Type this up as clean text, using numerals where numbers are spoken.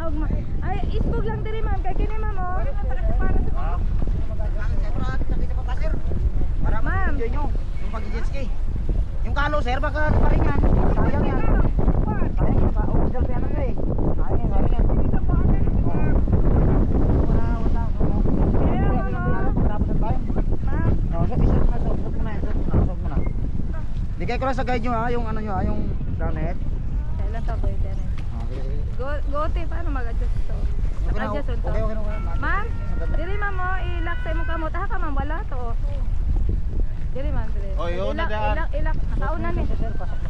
og ay isbog lang diri ma'am kay kini ma'am oh. Para Ma'am. ma-enjoy nyo yung pag-jet ski. Yung kalo sir, baka paringan. Sayang yan. Sayang yan. Original pa yan ano eh. Sayang yan, sayang yan. Bigay ko lang sa guide nyo ha, yung ano nyo ha, yung planet. Kailan ta boy dere? Go te paano mag-adjust to? Adjust to. Okay. Ma'am, diri ma'am mo ilak sa imong kamot. Ha ka ma'am wala to. Diri ma'am diri. Oh, yun na Ilak nakauna ni. Sir, pasok na.